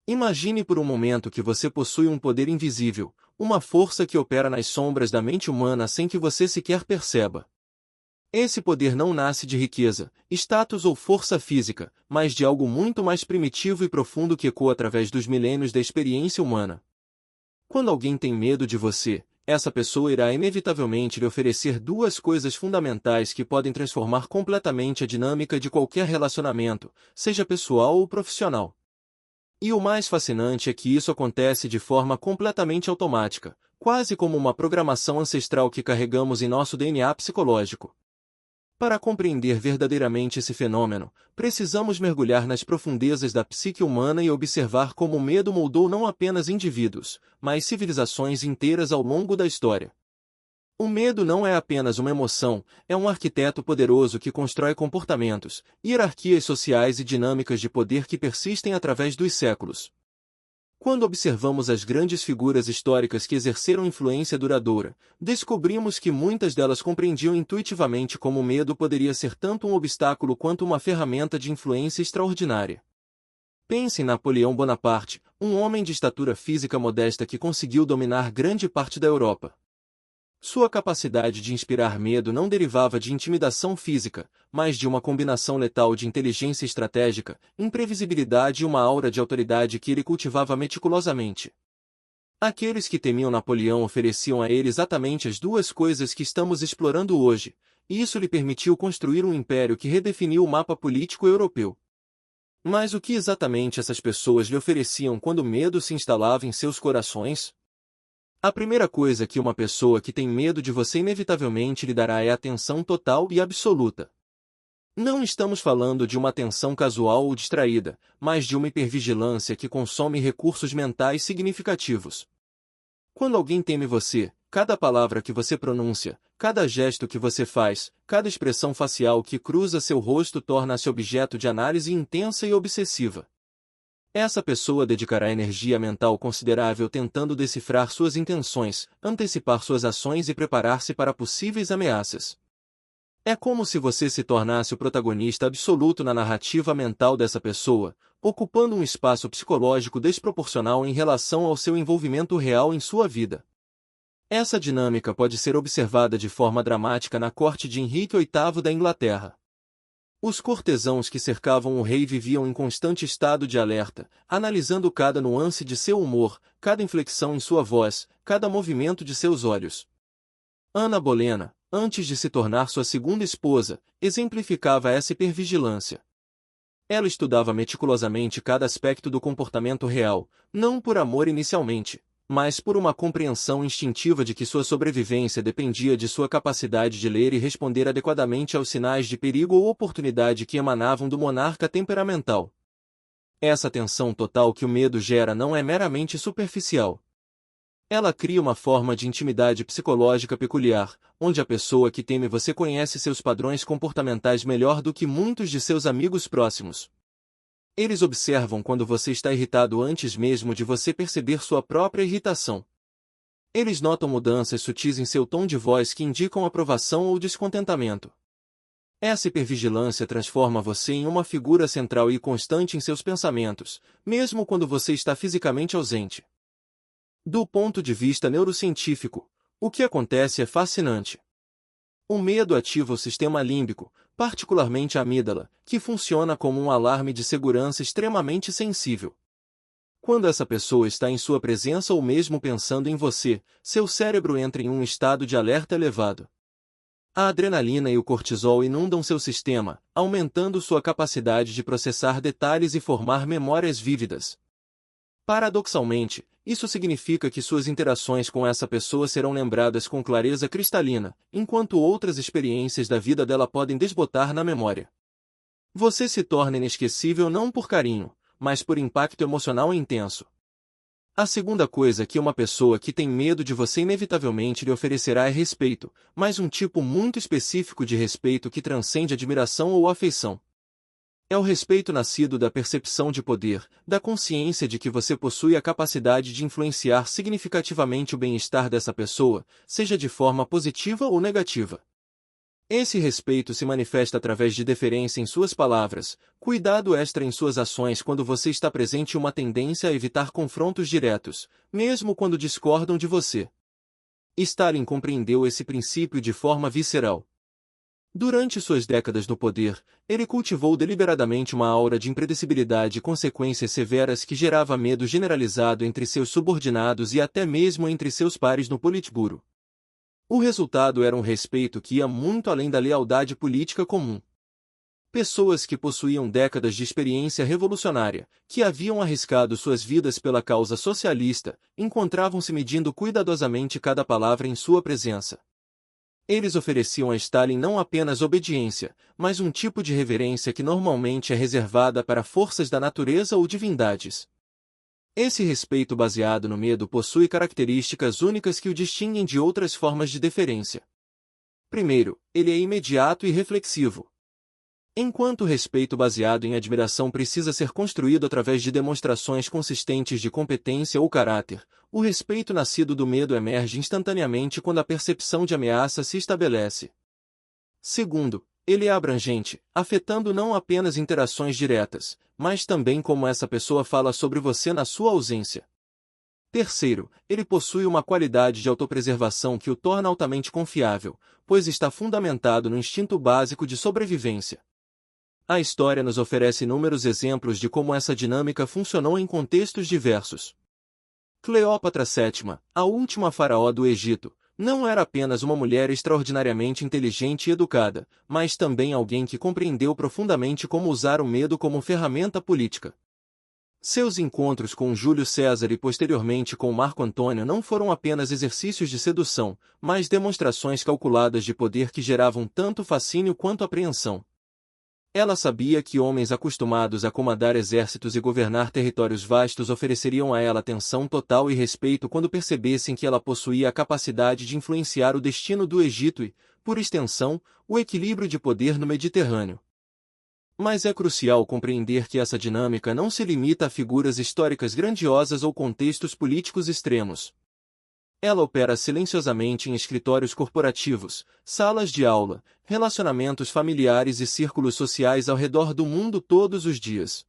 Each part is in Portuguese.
Imagine por um momento que você possui um poder invisível, uma força que opera nas sombras da mente humana sem que você sequer perceba. Esse poder não nasce de riqueza, status ou força física, mas de algo muito mais primitivo e profundo que ecoa através dos milênios da experiência humana. Quando alguém tem medo de você, essa pessoa irá inevitavelmente lhe oferecer duas coisas fundamentais que podem transformar completamente a dinâmica de qualquer relacionamento, seja pessoal ou profissional. E o mais fascinante é que isso acontece de forma completamente automática, quase como uma programação ancestral que carregamos em nosso DNA psicológico. Para compreender verdadeiramente esse fenômeno, precisamos mergulhar nas profundezas da psique humana e observar como o medo moldou não apenas indivíduos, mas civilizações inteiras ao longo da história. O medo não é apenas uma emoção, é um arquiteto poderoso que constrói comportamentos, hierarquias sociais e dinâmicas de poder que persistem através dos séculos. Quando observamos as grandes figuras históricas que exerceram influência duradoura, descobrimos que muitas delas compreendiam intuitivamente como o medo poderia ser tanto um obstáculo quanto uma ferramenta de influência extraordinária. Pense em Napoleão Bonaparte, um homem de estatura física modesta que conseguiu dominar grande parte da Europa. Sua capacidade de inspirar medo não derivava de intimidação física, mas de uma combinação letal de inteligência estratégica, imprevisibilidade e uma aura de autoridade que ele cultivava meticulosamente. Aqueles que temiam Napoleão ofereciam a ele exatamente as duas coisas que estamos explorando hoje, e isso lhe permitiu construir um império que redefiniu o mapa político europeu. Mas o que exatamente essas pessoas lhe ofereciam quando o medo se instalava em seus corações? A primeira coisa que uma pessoa que tem medo de você inevitavelmente lhe dará é atenção total e absoluta. Não estamos falando de uma atenção casual ou distraída, mas de uma hipervigilância que consome recursos mentais significativos. Quando alguém teme você, cada palavra que você pronuncia, cada gesto que você faz, cada expressão facial que cruza seu rosto torna-se objeto de análise intensa e obsessiva. Essa pessoa dedicará energia mental considerável tentando decifrar suas intenções, antecipar suas ações e preparar-se para possíveis ameaças. É como se você se tornasse o protagonista absoluto na narrativa mental dessa pessoa, ocupando um espaço psicológico desproporcional em relação ao seu envolvimento real em sua vida. Essa dinâmica pode ser observada de forma dramática na corte de Henrique VIII da Inglaterra. Os cortesãos que cercavam o rei viviam em constante estado de alerta, analisando cada nuance de seu humor, cada inflexão em sua voz, cada movimento de seus olhos. Ana Bolena, antes de se tornar sua segunda esposa, exemplificava essa hipervigilância. Ela estudava meticulosamente cada aspecto do comportamento real, não por amor inicialmente, mas por uma compreensão instintiva de que sua sobrevivência dependia de sua capacidade de ler e responder adequadamente aos sinais de perigo ou oportunidade que emanavam do monarca temperamental. Essa tensão total que o medo gera não é meramente superficial. Ela cria uma forma de intimidade psicológica peculiar, onde a pessoa que teme você conhece seus padrões comportamentais melhor do que muitos de seus amigos próximos. Eles observam quando você está irritado antes mesmo de você perceber sua própria irritação. Eles notam mudanças sutis em seu tom de voz que indicam aprovação ou descontentamento. Essa hipervigilância transforma você em uma figura central e constante em seus pensamentos, mesmo quando você está fisicamente ausente. Do ponto de vista neurocientífico, o que acontece é fascinante. O medo ativa o sistema límbico, particularmente a amígdala, que funciona como um alarme de segurança extremamente sensível. Quando essa pessoa está em sua presença ou mesmo pensando em você, seu cérebro entra em um estado de alerta elevado. A adrenalina e o cortisol inundam seu sistema, aumentando sua capacidade de processar detalhes e formar memórias vívidas. Paradoxalmente, isso significa que suas interações com essa pessoa serão lembradas com clareza cristalina, enquanto outras experiências da vida dela podem desbotar na memória. Você se torna inesquecível não por carinho, mas por impacto emocional intenso. A segunda coisa que uma pessoa que tem medo de você inevitavelmente lhe oferecerá é respeito, mas um tipo muito específico de respeito que transcende admiração ou afeição. É o respeito nascido da percepção de poder, da consciência de que você possui a capacidade de influenciar significativamente o bem-estar dessa pessoa, seja de forma positiva ou negativa. Esse respeito se manifesta através de deferência em suas palavras, cuidado extra em suas ações quando você está presente e uma tendência a evitar confrontos diretos, mesmo quando discordam de você. Stalin compreendeu esse princípio de forma visceral. Durante suas décadas no poder, ele cultivou deliberadamente uma aura de impredecibilidade e consequências severas que gerava medo generalizado entre seus subordinados e até mesmo entre seus pares no Politburo. O resultado era um respeito que ia muito além da lealdade política comum. Pessoas que possuíam décadas de experiência revolucionária, que haviam arriscado suas vidas pela causa socialista, encontravam-se medindo cuidadosamente cada palavra em sua presença. Eles ofereciam a Stalin não apenas obediência, mas um tipo de reverência que normalmente é reservada para forças da natureza ou divindades. Esse respeito baseado no medo possui características únicas que o distinguem de outras formas de deferência. Primeiro, ele é imediato e reflexivo. Enquanto o respeito baseado em admiração precisa ser construído através de demonstrações consistentes de competência ou caráter, o respeito nascido do medo emerge instantaneamente quando a percepção de ameaça se estabelece. Segundo, ele é abrangente, afetando não apenas interações diretas, mas também como essa pessoa fala sobre você na sua ausência. Terceiro, ele possui uma qualidade de autopreservação que o torna altamente confiável, pois está fundamentado no instinto básico de sobrevivência. A história nos oferece inúmeros exemplos de como essa dinâmica funcionou em contextos diversos. Cleópatra VII, a última faraó do Egito, não era apenas uma mulher extraordinariamente inteligente e educada, mas também alguém que compreendeu profundamente como usar o medo como ferramenta política. Seus encontros com Júlio César e posteriormente com Marco Antônio não foram apenas exercícios de sedução, mas demonstrações calculadas de poder que geravam tanto fascínio quanto apreensão. Ela sabia que homens acostumados a comandar exércitos e governar territórios vastos ofereceriam a ela atenção total e respeito quando percebessem que ela possuía a capacidade de influenciar o destino do Egito e, por extensão, o equilíbrio de poder no Mediterrâneo. Mas é crucial compreender que essa dinâmica não se limita a figuras históricas grandiosas ou contextos políticos extremos. Ela opera silenciosamente em escritórios corporativos, salas de aula, relacionamentos familiares e círculos sociais ao redor do mundo todos os dias.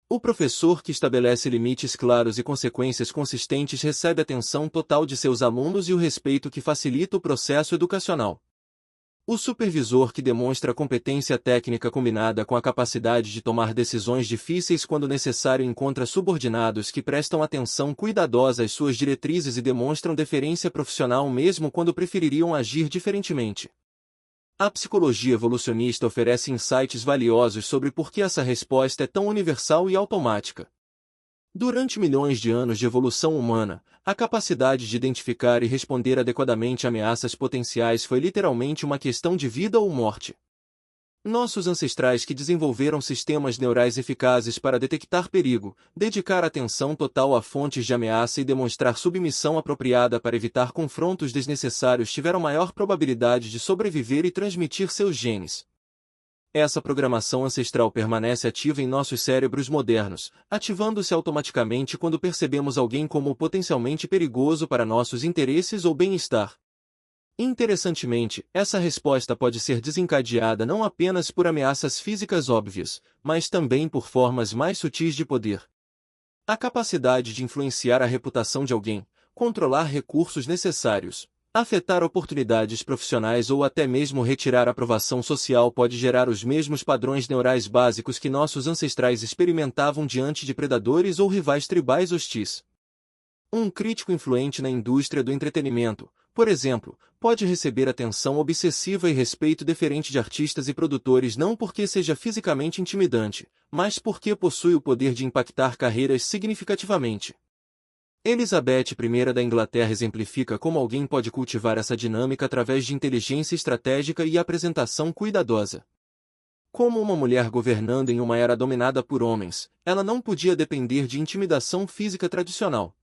O professor que estabelece limites claros e consequências consistentes recebe a atenção total de seus alunos e o respeito que facilita o processo educacional. O supervisor que demonstra competência técnica combinada com a capacidade de tomar decisões difíceis quando necessário encontra subordinados que prestam atenção cuidadosa às suas diretrizes e demonstram deferência profissional mesmo quando prefeririam agir diferentemente. A psicologia evolucionista oferece insights valiosos sobre por que essa resposta é tão universal e automática. Durante milhões de anos de evolução humana, a capacidade de identificar e responder adequadamente a ameaças potenciais foi literalmente uma questão de vida ou morte. Nossos ancestrais que desenvolveram sistemas neurais eficazes para detectar perigo, dedicar atenção total a fontes de ameaça e demonstrar submissão apropriada para evitar confrontos desnecessários tiveram maior probabilidade de sobreviver e transmitir seus genes. Essa programação ancestral permanece ativa em nossos cérebros modernos, ativando-se automaticamente quando percebemos alguém como potencialmente perigoso para nossos interesses ou bem-estar. Interessantemente, essa resposta pode ser desencadeada não apenas por ameaças físicas óbvias, mas também por formas mais sutis de poder. A capacidade de influenciar a reputação de alguém, controlar recursos necessários, afetar oportunidades profissionais ou até mesmo retirar aprovação social pode gerar os mesmos padrões neurais básicos que nossos ancestrais experimentavam diante de predadores ou rivais tribais hostis. Um crítico influente na indústria do entretenimento, por exemplo, pode receber atenção obsessiva e respeito deferente de artistas e produtores não porque seja fisicamente intimidante, mas porque possui o poder de impactar carreiras significativamente. Elizabeth I da Inglaterra exemplifica como alguém pode cultivar essa dinâmica através de inteligência estratégica e apresentação cuidadosa. Como uma mulher governando em uma era dominada por homens, ela não podia depender de intimidação física tradicional.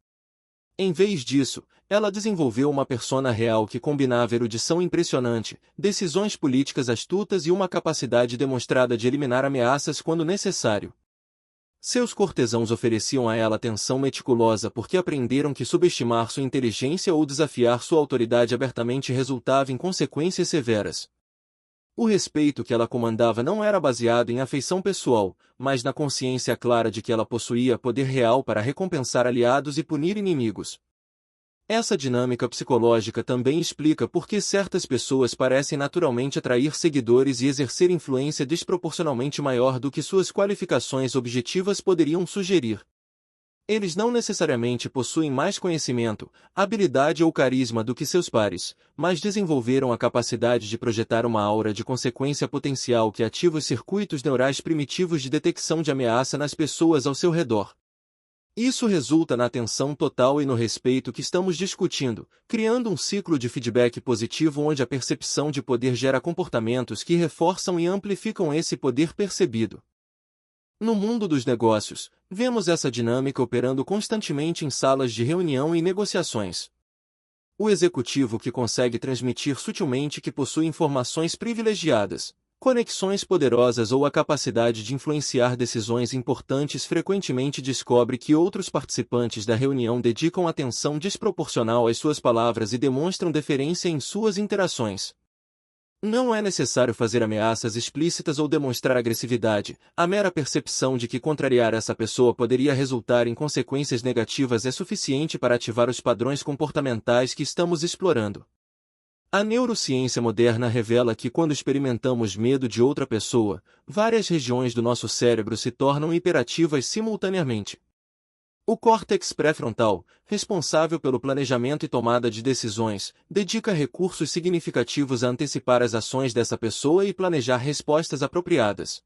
Em vez disso, ela desenvolveu uma persona real que combinava erudição impressionante, decisões políticas astutas e uma capacidade demonstrada de eliminar ameaças quando necessário. Seus cortesãos ofereciam a ela atenção meticulosa porque aprenderam que subestimar sua inteligência ou desafiar sua autoridade abertamente resultava em consequências severas. O respeito que ela comandava não era baseado em afeição pessoal, mas na consciência clara de que ela possuía poder real para recompensar aliados e punir inimigos. Essa dinâmica psicológica também explica por que certas pessoas parecem naturalmente atrair seguidores e exercer influência desproporcionalmente maior do que suas qualificações objetivas poderiam sugerir. Eles não necessariamente possuem mais conhecimento, habilidade ou carisma do que seus pares, mas desenvolveram a capacidade de projetar uma aura de consequência potencial que ativa os circuitos neurais primitivos de detecção de ameaça nas pessoas ao seu redor. Isso resulta na atenção total e no respeito que estamos discutindo, criando um ciclo de feedback positivo onde a percepção de poder gera comportamentos que reforçam e amplificam esse poder percebido. No mundo dos negócios, vemos essa dinâmica operando constantemente em salas de reunião e negociações. O executivo que consegue transmitir sutilmente que possui informações privilegiadas, conexões poderosas ou a capacidade de influenciar decisões importantes frequentemente descobre que outros participantes da reunião dedicam atenção desproporcional às suas palavras e demonstram deferência em suas interações. Não é necessário fazer ameaças explícitas ou demonstrar agressividade, a mera percepção de que contrariar essa pessoa poderia resultar em consequências negativas é suficiente para ativar os padrões comportamentais que estamos explorando. A neurociência moderna revela que quando experimentamos medo de outra pessoa, várias regiões do nosso cérebro se tornam hiperativas simultaneamente. O córtex pré-frontal, responsável pelo planejamento e tomada de decisões, dedica recursos significativos a antecipar as ações dessa pessoa e planejar respostas apropriadas.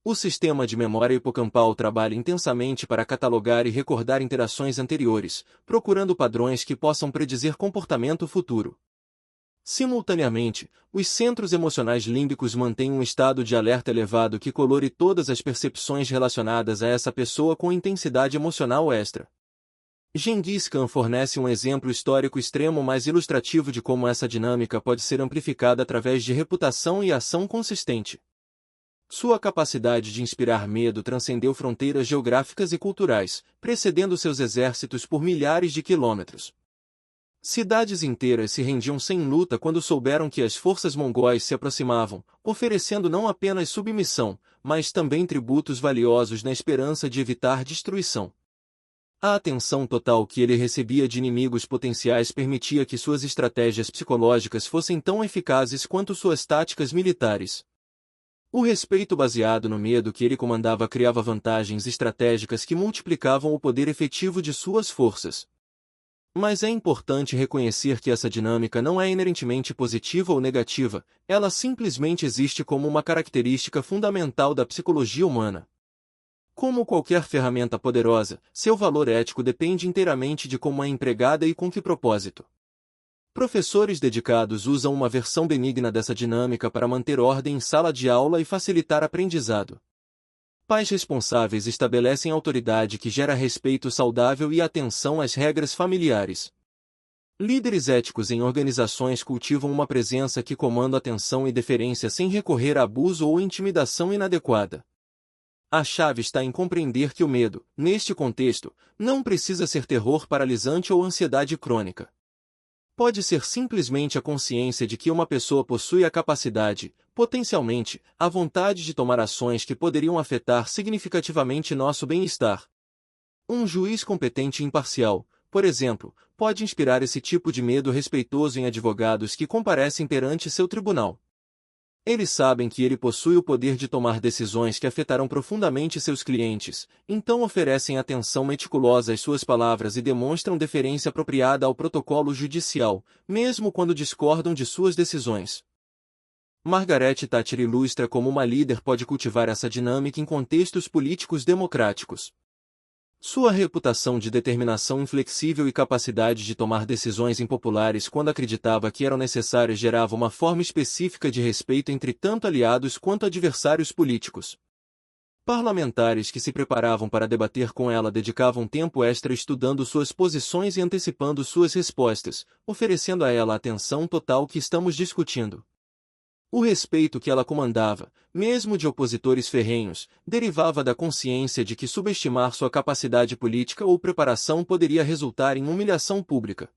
O sistema de memória hipocampal trabalha intensamente para catalogar e recordar interações anteriores, procurando padrões que possam predizer comportamento futuro. Simultaneamente, os centros emocionais límbicos mantêm um estado de alerta elevado que colore todas as relacionadas a essa pessoa com intensidade emocional extra. Gengis Khan fornece um exemplo histórico extremo mais ilustrativo de como essa dinâmica pode ser amplificada através de reputação e ação consistente. Sua capacidade de inspirar medo transcendeu fronteiras geográficas e culturais, precedendo seus exércitos por milhares de quilômetros. Cidades inteiras se rendiam sem luta quando souberam que as forças mongóis se aproximavam, oferecendo não apenas submissão, mas também tributos valiosos na esperança de evitar destruição. A atenção total que ele recebia de inimigos potenciais permitia que suas estratégias psicológicas fossem tão eficazes quanto suas táticas militares. O respeito baseado no medo que ele comandava criava vantagens estratégicas que multiplicavam o poder efetivo de suas forças. Mas é importante reconhecer que essa dinâmica não é inerentemente positiva ou negativa, ela simplesmente existe como uma característica fundamental da psicologia humana. Como qualquer ferramenta poderosa, seu valor ético depende inteiramente de como é empregada e com que propósito. Professores dedicados usam uma versão benigna dessa dinâmica para manter ordem em sala de aula e facilitar aprendizado. Pais responsáveis estabelecem autoridade que gera respeito saudável e atenção às regras familiares. Líderes éticos em organizações cultivam uma presença que comanda atenção e deferência sem recorrer a abuso ou intimidação inadequada. A chave está em compreender que o medo, neste contexto, não precisa ser terror paralisante ou ansiedade crônica. Pode ser simplesmente a consciência de que uma pessoa possui a capacidade, potencialmente, a vontade de tomar ações que poderiam afetar significativamente nosso bem-estar. Um juiz competente e imparcial, por exemplo, pode inspirar esse tipo de medo respeitoso em advogados que comparecem perante seu tribunal. Eles sabem que ele possui o poder de tomar decisões que afetarão profundamente seus clientes, então oferecem atenção meticulosa às suas palavras e demonstram deferência apropriada ao protocolo judicial, mesmo quando discordam de suas decisões. Margaret Thatcher ilustra como uma líder pode cultivar essa dinâmica em contextos políticos democráticos. Sua reputação de determinação inflexível e capacidade de tomar decisões impopulares quando acreditava que eram necessárias gerava uma forma específica de respeito entre tanto aliados quanto adversários políticos. Parlamentares que se preparavam para debater com ela dedicavam tempo extra estudando suas posições e antecipando suas respostas, oferecendo a ela a atenção total que estamos discutindo. O respeito que ela comandava, mesmo de opositores ferrenhos, derivava da consciência de que subestimar sua capacidade política ou preparação poderia resultar em humilhação pública.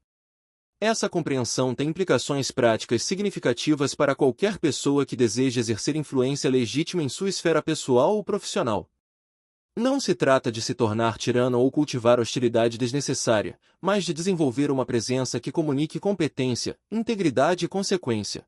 Essa compreensão tem implicações práticas significativas para qualquer pessoa que deseje exercer influência legítima em sua esfera pessoal ou profissional. Não se trata de se tornar tirano ou cultivar hostilidade desnecessária, mas de desenvolver uma presença que comunique competência, integridade e consequência.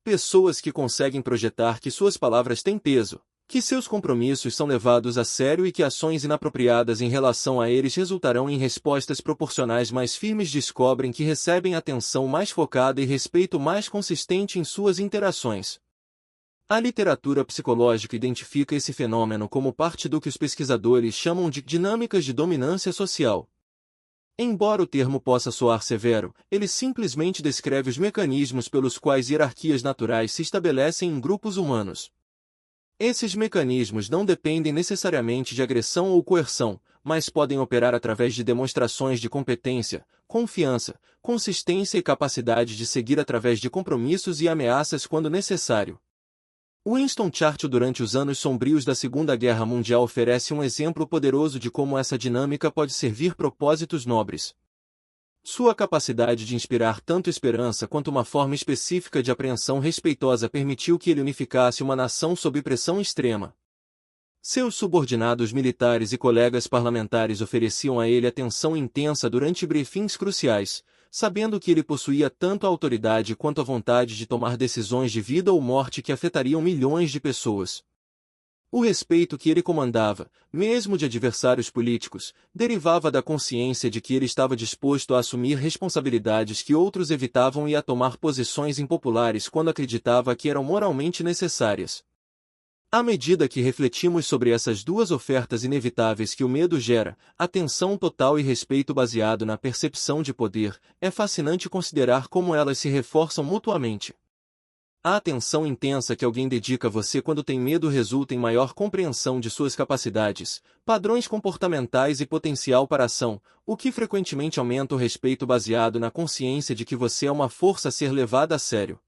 Pessoas que conseguem projetar que suas palavras têm peso, que seus compromissos são levados a sério e que ações inapropriadas em relação a eles resultarão em respostas proporcionais mais firmes descobrem que recebem atenção mais focada e respeito mais consistente em suas interações. A literatura psicológica identifica esse fenômeno como parte do que os pesquisadores chamam de dinâmicas de dominância social. Embora o termo possa soar severo, ele simplesmente descreve os mecanismos pelos quais hierarquias naturais se estabelecem em grupos humanos. Esses mecanismos não dependem necessariamente de agressão ou coerção, mas podem operar através de demonstrações de competência, confiança, consistência e capacidade de seguir através de compromissos e ameaças quando necessário. Winston Churchill durante os anos sombrios da Segunda Guerra Mundial oferece um exemplo poderoso de como essa dinâmica pode servir propósitos nobres. Sua capacidade de inspirar tanto esperança quanto uma forma específica de apreensão respeitosa permitiu que ele unificasse uma nação sob pressão extrema. Seus subordinados militares e colegas parlamentares ofereciam a ele atenção intensa durante briefings cruciais, sabendo que ele possuía tanto a autoridade quanto a vontade de tomar decisões de vida ou morte que afetariam milhões de pessoas. O respeito que ele comandava, mesmo de adversários políticos, derivava da consciência de que ele estava disposto a assumir responsabilidades que outros evitavam e a tomar posições impopulares quando acreditava que eram moralmente necessárias. À medida que refletimos sobre essas duas ofertas inevitáveis que o medo gera, atenção total e respeito baseado na percepção de poder, é fascinante considerar como elas se reforçam mutuamente. A atenção intensa que alguém dedica a você quando tem medo resulta em maior compreensão de suas capacidades, padrões comportamentais e potencial para ação, o que frequentemente aumenta o respeito baseado na consciência de que você é uma força a ser levada a sério.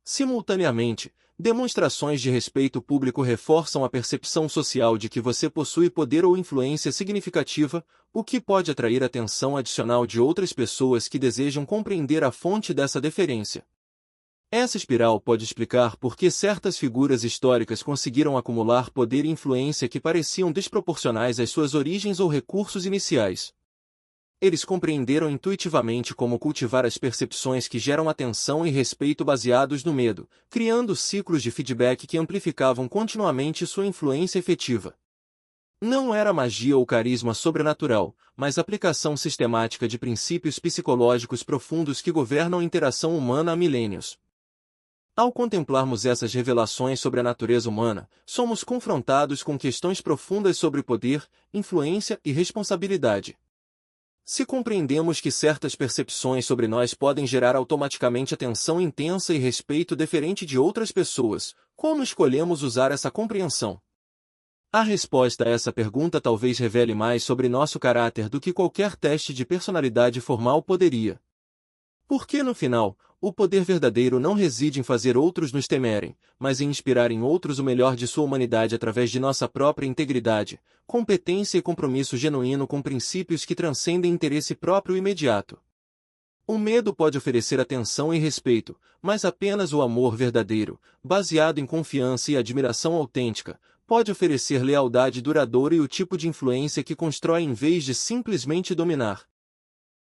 Simultaneamente, demonstrações de respeito público reforçam a percepção social de que você possui poder ou influência significativa, o que pode atrair atenção adicional de outras pessoas que desejam compreender a fonte dessa deferência. Essa espiral pode explicar por que certas figuras históricas conseguiram acumular poder e influência que pareciam desproporcionais às suas origens ou recursos iniciais. Eles compreenderam intuitivamente como cultivar as percepções que geram atenção e respeito baseados no medo, criando ciclos de feedback que amplificavam continuamente sua influência efetiva. Não era magia ou carisma sobrenatural, mas aplicação sistemática de princípios psicológicos profundos que governam a interação humana há milênios. Ao contemplarmos essas revelações sobre a natureza humana, somos confrontados com questões profundas sobre poder, influência e responsabilidade. Se compreendemos que certas percepções sobre nós podem gerar automaticamente atenção intensa e respeito deferente de outras pessoas, como escolhemos usar essa compreensão? A resposta a essa pergunta talvez revele mais sobre nosso caráter do que qualquer teste de personalidade formal poderia. Porque no final, o poder verdadeiro não reside em fazer outros nos temerem, mas em inspirar em outros o melhor de sua humanidade através de nossa própria integridade, competência e compromisso genuíno com princípios que transcendem interesse próprio imediato. O medo pode oferecer atenção e respeito, mas apenas o amor verdadeiro, baseado em confiança e admiração autêntica, pode oferecer lealdade duradoura e o tipo de influência que constrói em vez de simplesmente dominar.